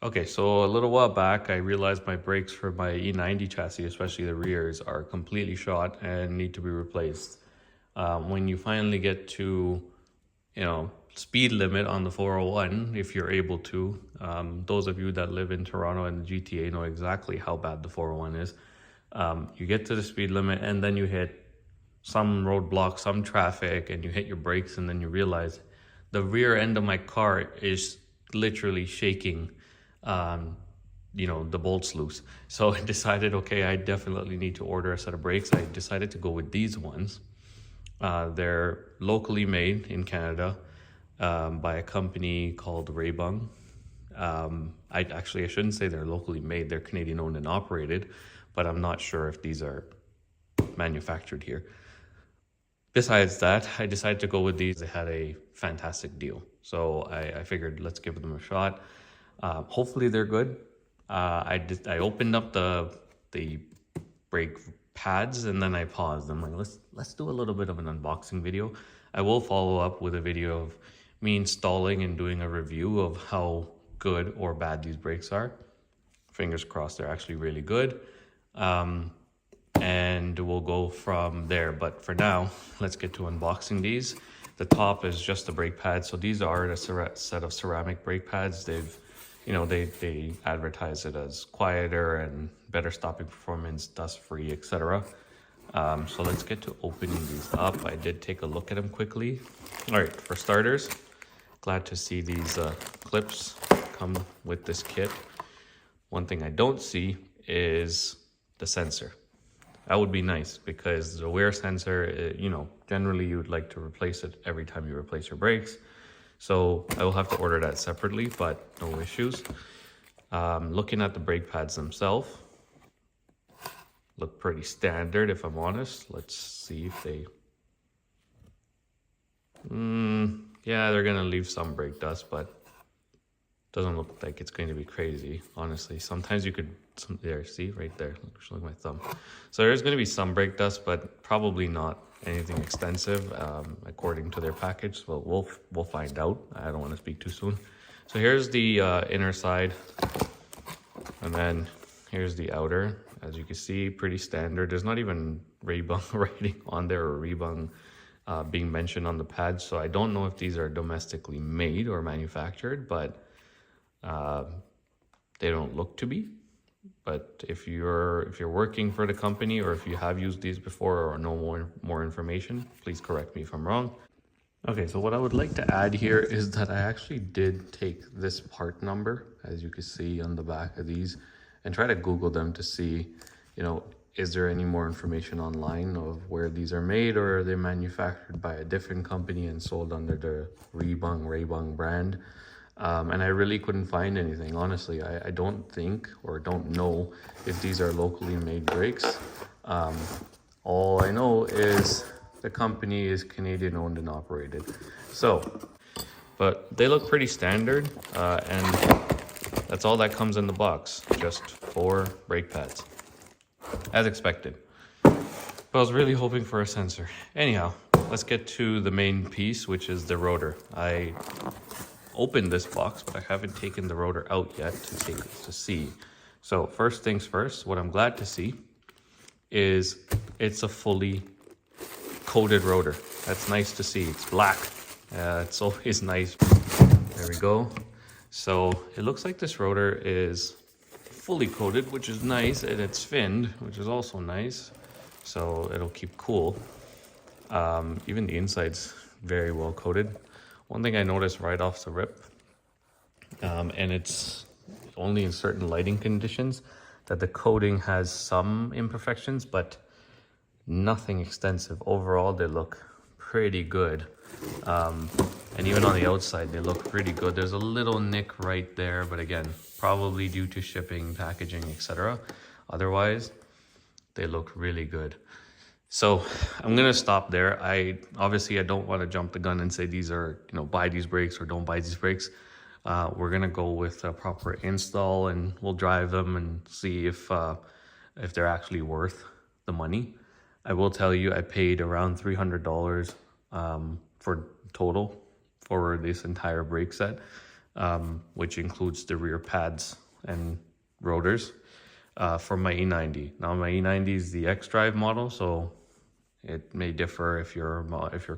Okay, so a little while back, I realized my brakes for my E90 chassis, especially the rears, are completely shot and need to be replaced. When you finally get to, speed limit on the 401, if you're able to, those of you that live in Toronto and the GTA know exactly how bad the 401 is. You get to the speed limit and then you hit some roadblock, some traffic, and you hit your brakes, and then you realize the rear end of my car is literally shaking. The bolts loose. So I decided, okay, I definitely need to order a set of brakes. I decided to go with these ones. They're locally made in Canada by a company called Reibung. I shouldn't say they're locally made. They're Canadian owned and operated, but I'm not sure if these are manufactured here. Besides that, I decided to go with these. They had a fantastic deal. So I figured let's give them a shot. Hopefully they're good. I opened up the brake pads and then I paused. I'm like, let's do a little bit of an unboxing video. I will follow up with a video of me installing and doing a review of how good or bad these brakes are. Fingers crossed they're actually really good. And we'll go from there. But for now, let's get to unboxing these. The top is just the brake pads. So these are a set of ceramic brake pads. They advertise it as quieter and better stopping performance, dust-free, etc. So let's get to opening these up. I did take a look at them quickly. All right, for starters, glad to see these clips come with this kit. One thing I don't see is the sensor. That would be nice because the wear sensor, generally you would like to replace it every time you replace your brakes. So I will have to order that separately, but no issues. Looking at the brake pads themselves, look pretty standard if I'm honest. Let's see if they... yeah, they're gonna leave some brake dust, but doesn't look like it's going to be crazy, honestly. Sometimes you could, there, see right there, look at my thumb. So there's going to be some brake dust, but probably not anything extensive, according to their package. So we'll find out. I don't want to speak too soon. So here's the inner side, and then here's the outer. As you can see, pretty standard. There's not even Reibung writing on there or Reibung being mentioned on the pads. So I don't know if these are domestically made or manufactured, but they don't look to be. But if you're working for the company, or if you have used these before or know more information, please correct me if I'm wrong. Okay, so what I would like to add here is that I actually did take this part number, as you can see on the back of these, and try to Google them to see, is there any more information online of where these are made, or are they manufactured by a different company and sold under the Reibung brand? And I really couldn't find anything. Honestly, I don't think or don't know if these are locally made brakes. All I know is the company is Canadian owned and operated. So, but they look pretty standard, and that's all that comes in the box, just 4 brake pads, as expected. But I was really hoping for a sensor. Anyhow, let's get to the main piece, which is the rotor. I opened this box, but I haven't taken the rotor out yet to see. So first things first, what I'm glad to see is it's a fully coated rotor. That's nice to see. It's black. It's always nice. There we go. So it looks like this rotor is fully coated, which is nice, and it's finned, which is also nice. So it'll keep cool. Even the inside's very well coated. One thing I noticed right off the rip, and it's only in certain lighting conditions, that the coating has some imperfections, but nothing extensive. Overall, they look pretty good. And even on the outside, they look pretty good. There's a little nick right there, but again, probably due to shipping, packaging, etc. Otherwise, they look really good. So I'm going to stop there. Obviously I don't want to jump the gun and say these are, buy these brakes or don't buy these brakes. We're going to go with a proper install, and we'll drive them and see if they're actually worth the money. I will tell you, I paid around $300 for total for this entire brake set. which includes the rear pads and rotors for my E90. Now my E90 is the X-Drive model, so it may differ if your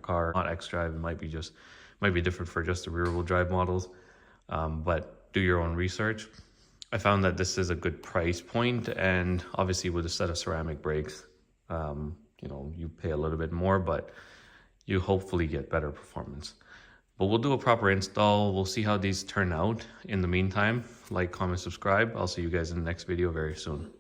car not X-Drive. It might be different for just the rear-wheel drive models, but do your own research. I found that this is a good price point, and obviously with a set of ceramic brakes, you know, you pay a little bit more, but you hopefully get better performance. But we'll do a proper install. We'll see how these turn out. In the meantime, like, comment, subscribe. I'll see you guys in the next video very soon.